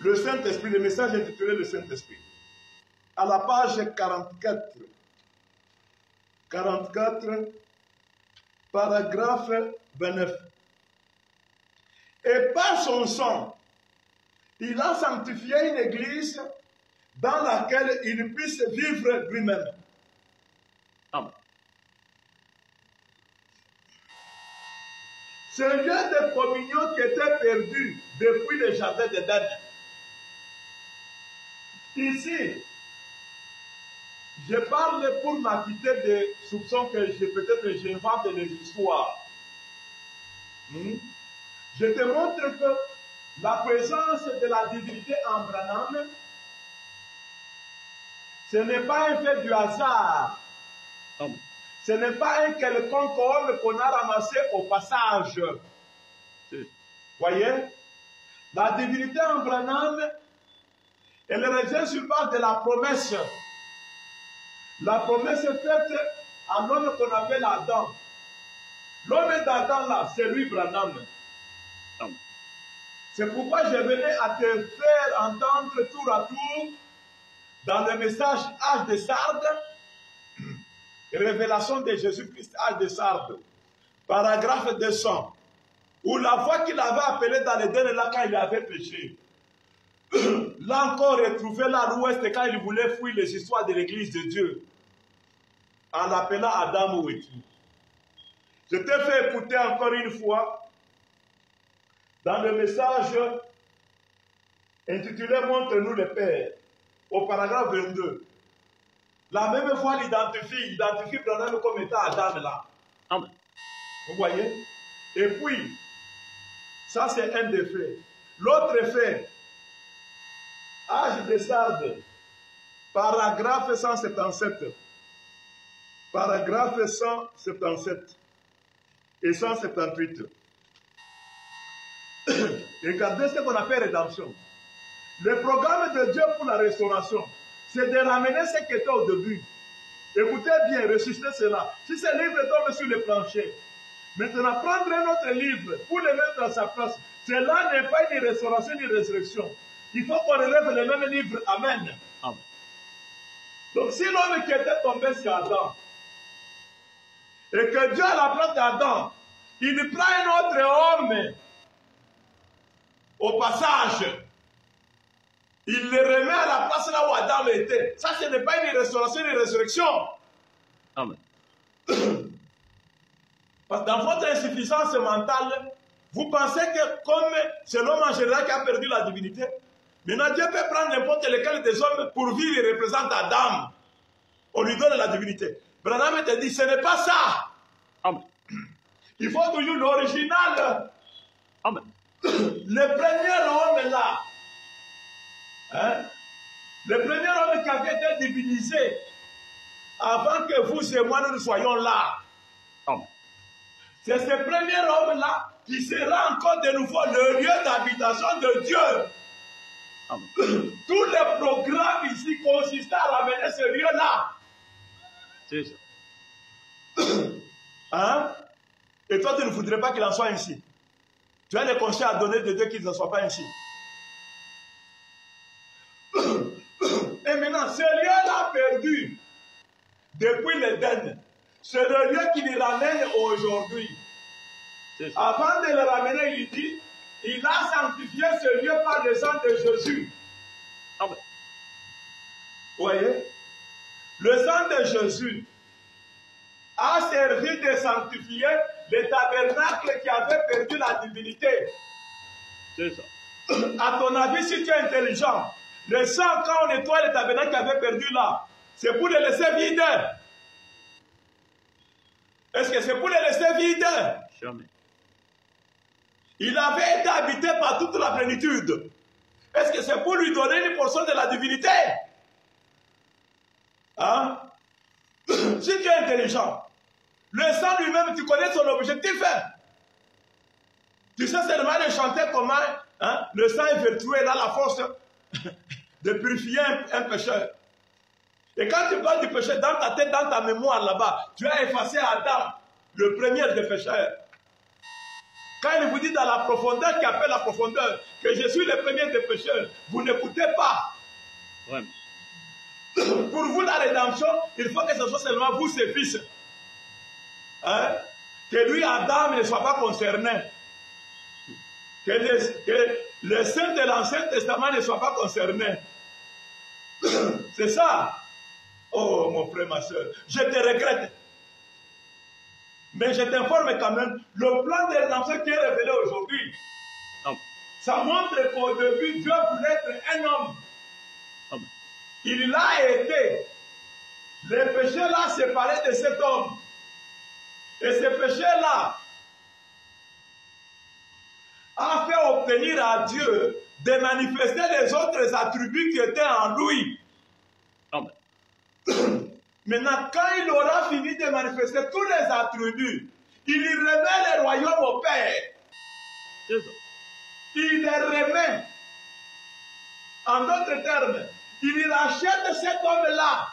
Le Saint-Esprit, le message intitulé le Saint-Esprit. À la page 44. 44, paragraphe 29. Et par son sang, il a sanctifié une église dans laquelle il puisse vivre lui-même. Amen. Ce lieu de communion qui était perdu depuis le jardin d'Éden. Ici, je parle pour m'acquitter des soupçons que peut-être j'invente des histoires. Je te montre que la présence de la divinité en Branham, ce n'est pas un fait du hasard. Ce n'est pas un quelconque homme qu'on a ramassé au passage. Voyez? La divinité en Branham, elle revient sur base de la promesse. La promesse est faite à l'homme qu'on appelle Adam. L'homme d'Adam là, c'est lui Branham. C'est pourquoi je venais à te faire entendre tour à tour dans le message Âge de Sardes, révélation de Jésus-Christ, Âge de Sardes, paragraphe 200, où la voix qu'il avait appelée dans l'Éden là quand il avait péché, l'a encore retrouvé là à l'ouest quand il voulait fuir les histoires de l'église de Dieu, en l'appelant Adam ou Étu. Je t'ai fait écouter encore une fois dans le message intitulé Montre-nous le Père, au paragraphe 22. La même voix l'identifie Branham comme étant Adam là. Amen. Vous voyez? Et puis, ça c'est un des faits. L'autre fait, Âge de Sardes, paragraphe 177. Paragraphe 177 et 178. Regardez ce qu'on appelle rédemption. Le programme de Dieu pour la restauration, c'est de ramener ce qui était au début. Écoutez bien, ressuscitez cela. Si ce livre tombe sur le plancher, maintenant prendre un autre livre pour le mettre à sa place, cela n'est pas une restauration ni une résurrection. Il faut qu'on relève le même livre. Amen. Amen. Donc si l'homme qui était tombé sur Adam, et que Dieu à la place d'Adam, il prend un autre homme au passage, il le remet à la place là où Adam était. Ça, ce n'est pas une restauration, une résurrection. Amen. Parce que dans votre insuffisance mentale, vous pensez que comme c'est l'homme en général qui a perdu la divinité, maintenant Dieu peut prendre n'importe lequel des hommes pourvu il représente Adam. On lui donne la divinité. Branham te dit, ce n'est pas ça. Amen. Il faut toujours l'original. Amen. Le premier homme là, hein, le premier homme qui avait été divinisé avant que vous et moi nous soyons là. Amen. C'est ce premier homme là qui sera encore de nouveau le lieu d'habitation de Dieu. Amen. Tout le programme ici consiste à ramener ce lieu là. C'est ça. Hein? Et toi, tu ne voudrais pas qu'il en soit ainsi. Tu as les conseils à donner de Dieu qu'il ne soit pas ainsi. Et maintenant, ce lieu-là perdu, depuis l'Éden, c'est le lieu qui le ramène aujourd'hui. Avant de le ramener, il dit, il a sanctifié ce lieu par le sang de Jésus. Amen. Vous voyez? Le sang de Jésus a servi de sanctifier le tabernacle qui avait perdu la divinité. C'est ça. À ton avis, si tu es intelligent, le sang, quand on nettoie le tabernacle qui avait perdu là, c'est pour le laisser vide. Est-ce que c'est pour le laisser vide? Jamais. Il avait été habité par toute la plénitude. Est-ce que c'est pour lui donner une portion de la divinité? Hein? Si tu es intelligent, le sang lui-même, tu connais son objectif. Tu sais seulement de chanter comment hein, le sang est vertueux, il a la force de purifier un pécheur. Et quand tu parles du péché dans ta tête, dans ta mémoire là-bas, tu as effacé Adam, le premier des pécheurs. Quand il vous dit dans la profondeur qui appelle la profondeur que je suis le premier des pécheurs, vous n'écoutez pas. Ouais. Pour vous, la rédemption, il faut que ce soit seulement vous, ses fils. Hein? Que lui, Adam, ne soit pas concerné. Que le saint de l'Ancien Testament ne soit pas concerné. C'est ça. Oh, mon frère, ma soeur, je te regrette. Mais je t'informe quand même, le plan de rédemption qui est révélé aujourd'hui, ça montre qu'au début, Dieu voulait être un homme. Il l'a été. Le péché l'a séparé de cet homme. Et ce péché-là a fait obtenir à Dieu de manifester les autres attributs qui étaient en lui. Amen. Maintenant, quand il aura fini de manifester tous les attributs, il remet le royaume au Père. Il les remet. En d'autres termes, il rachète cet homme-là.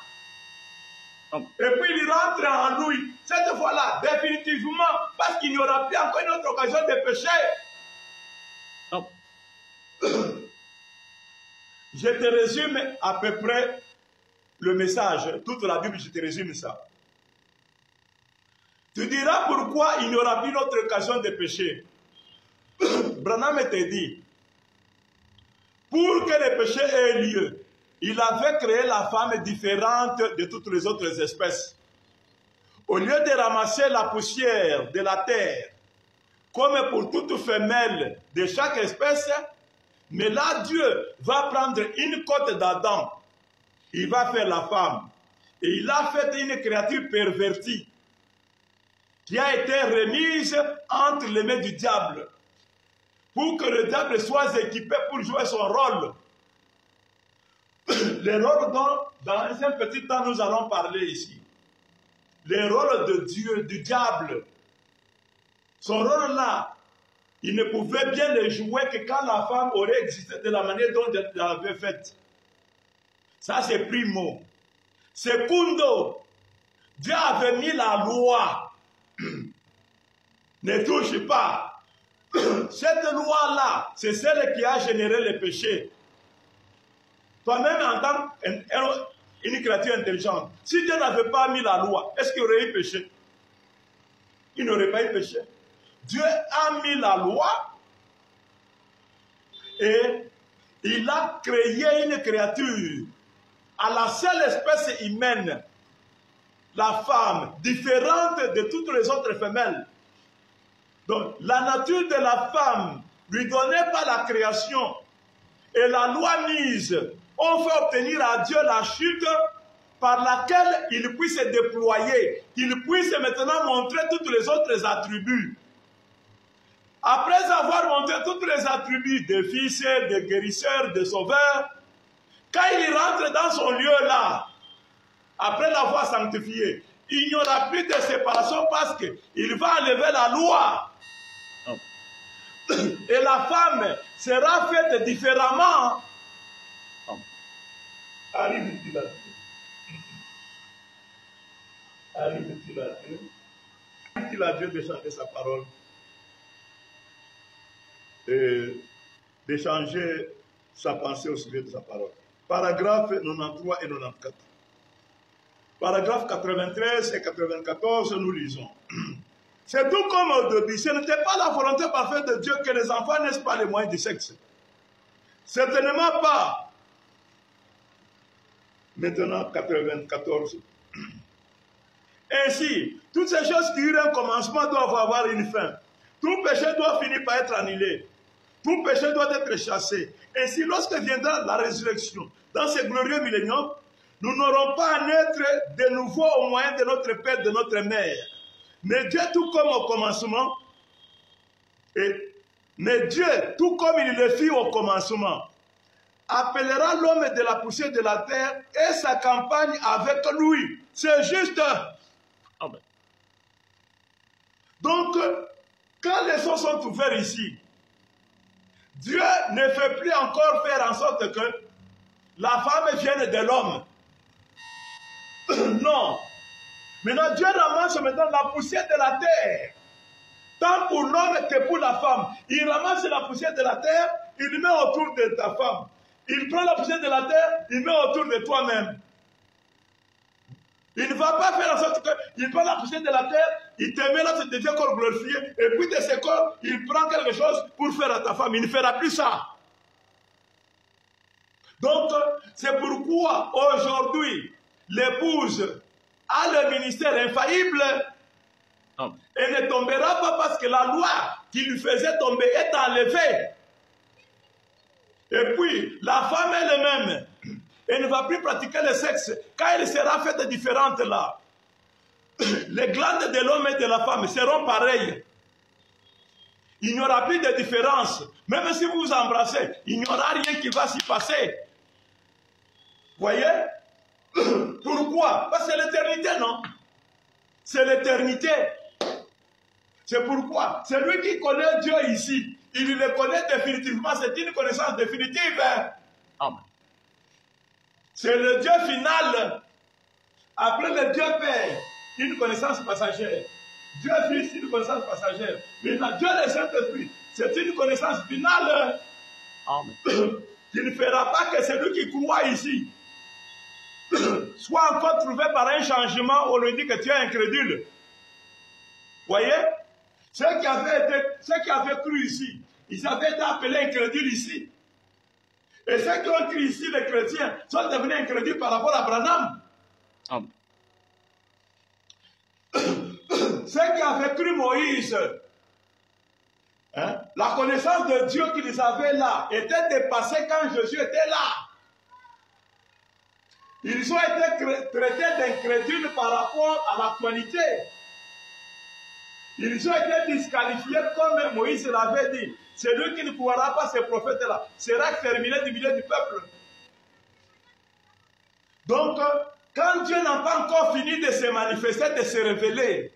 Et puis il rentre en lui. Cette fois-là, définitivement, parce qu'il n'y aura plus encore une autre occasion de pécher. Je te résume à peu près le message. Toute la Bible, je te résume ça. Tu diras pourquoi il n'y aura plus une autre occasion de pécher. Branham te dit, pour que le péché ait lieu, il avait créé la femme différente de toutes les autres espèces. Au lieu de ramasser la poussière de la terre, comme pour toute femelle de chaque espèce, mais là Dieu va prendre une côte d'Adam, il va faire la femme, et il a fait une créature pervertie, qui a été remise entre les mains du diable, pour que le diable soit équipé pour jouer son rôle. Le rôle dont, dans un petit temps, nous allons parler ici. Le rôle de Dieu, du diable. Son rôle là, il ne pouvait bien le jouer que quand la femme aurait existé de la manière dont Dieu l'avait faite. Ça, c'est primo. Secundo, Dieu avait mis la loi. Ne touche pas. Cette loi-là, c'est celle qui a généré le péché. Toi-même, en tant qu'une créature intelligente, si Dieu n'avait pas mis la loi, est-ce qu'il y aurait eu péché? Il n'aurait pas eu péché. Dieu a mis la loi et il a créé une créature à la seule espèce humaine, la femme, différente de toutes les autres femelles. Donc, la nature de la femme lui donnait pas la création et la loi mise on fait obtenir à Dieu la chute par laquelle il puisse se déployer, qu'il puisse maintenant montrer tous les autres attributs. Après avoir montré tous les attributs de fils, de guérisseur, de sauveur, quand il rentre dans son lieu là, après l'avoir sanctifié, il n'y aura plus de séparation parce qu'il va enlever la loi. Et la femme sera faite différemment. Arrive-t-il à Dieu? Arrive-t-il à Dieu? Arrive-t-il à Dieu de changer sa parole? Et de changer sa pensée au sujet de sa parole. Paragraphe 93 et 94. Paragraphe 93 et 94, nous lisons. C'est tout comme au début. Ce n'était pas la volonté parfaite de Dieu que les enfants naissent par les moyens du sexe. Certainement pas. Maintenant, 94. Ainsi, toutes ces choses qui eurent un commencement doivent avoir une fin. Tout péché doit finir par être annulé. Tout péché doit être chassé. Ainsi, lorsque viendra la résurrection, dans ce glorieux millénium, nous n'aurons pas à naître de nouveau au moyen de notre père, de notre mère. Mais Dieu, tout comme au commencement, mais Dieu, tout comme il le fit au commencement, appellera l'homme de la poussière de la terre et sa campagne avec lui. C'est juste. Amen. Donc, quand les cieux sont ouverts ici, Dieu ne fait plus encore faire en sorte que la femme vienne de l'homme. Non. Maintenant, Dieu ramasse maintenant la poussière de la terre. tant pour l'homme que pour la femme. Il ramasse la poussière de la terre, il met autour de ta femme. Il prend la poussière de la terre, il met autour de toi-même. Il ne va pas faire en sorte qu'il prend la poussière de la terre, il te met là, tu deviens corps glorifié, et puis de ce corps, il prend quelque chose pour faire à ta femme. Il ne fera plus ça. Donc, c'est pourquoi aujourd'hui, l'épouse a le ministère infaillible et ne tombera pas parce que la loi qui lui faisait tomber est enlevée. Et puis, la femme elle-même, elle ne va plus pratiquer le sexe quand elle sera faite différente là. Les glandes de l'homme et de la femme seront pareilles. Il n'y aura plus de différence. Même si vous vous embrassez, il n'y aura rien qui va s'y passer. Voyez? Pourquoi? Parce que c'est l'éternité, non? C'est l'éternité. C'est pourquoi celui qui connaît Dieu ici, il le connaît définitivement. C'est une connaissance définitive. Amen. C'est le Dieu final. Après le Dieu Père, une connaissance passagère. Dieu Fils, une connaissance passagère. Maintenant, Dieu le Saint-Esprit, c'est une connaissance finale. Amen. Qui ne fera pas que celui qui croit ici soit encore trouvé par un changement où on lui dit que tu es incrédule. Voyez? Ceux qui avaient cru ici, ils avaient été appelés incrédules ici. Et ceux qui ont cru ici, les chrétiens, sont devenus incrédules par rapport à Branham. Amen. Ceux qui avaient cru Moïse, la connaissance de Dieu qu'ils avaient là était dépassée quand Jésus était là. Ils ont été traités d'incrédules par rapport à l'actualité. Ils ont été disqualifiés comme Moïse l'avait dit. Celui qui ne pourra pas, ces prophètes-là, sera exterminé du milieu du peuple. Donc, quand Dieu n'a pas encore fini de se manifester, de se révéler,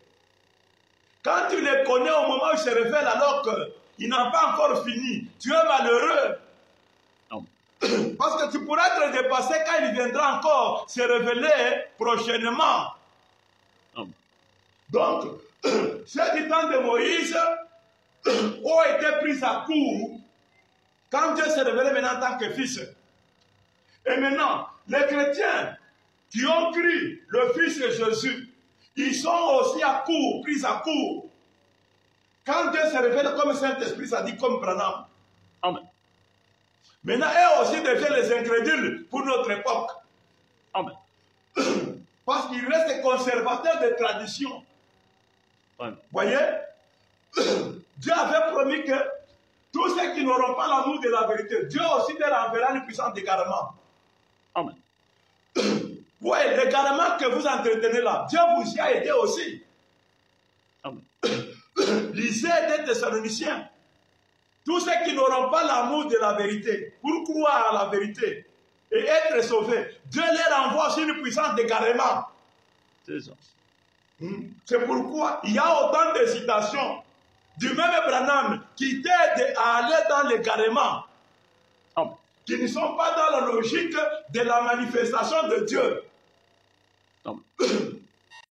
quand tu les connais au moment où il se révèle alors qu'il n'a pas encore fini, tu es malheureux. Non. Parce que tu pourras être dépassé quand il viendra encore se révéler prochainement. Non. Donc, ceux du temps de Moïse ont été pris à court quand Dieu s'est révélé maintenant en tant que fils. Et maintenant, les chrétiens qui ont cru le Fils de Jésus, ils sont aussi à court, pris à court. Quand Dieu se révèle comme Saint-Esprit, ça dit comme Branham. Amen. Maintenant, eux aussi deviennent les incrédules pour notre époque. Amen. Parce qu'ils restent conservateurs de tradition. Amen. Voyez, Dieu avait promis que tous ceux qui n'auront pas l'amour de la vérité, Dieu aussi leur enverra une puissance d'égarement. Amen. Oui, l'égarement que vous entretenez là, Dieu vous y a aidé aussi. Amen. Lisez des Thessaloniciens. Tous ceux qui n'auront pas l'amour de la vérité, pour croire à la vérité et être sauvés, Dieu leur envoie aussi une puissance d'égarement. C'est ça. C'est pourquoi il y a autant de citations du même Branham qui t'aident à aller dans l'égarement, qui ne sont pas dans la logique de la manifestation de Dieu.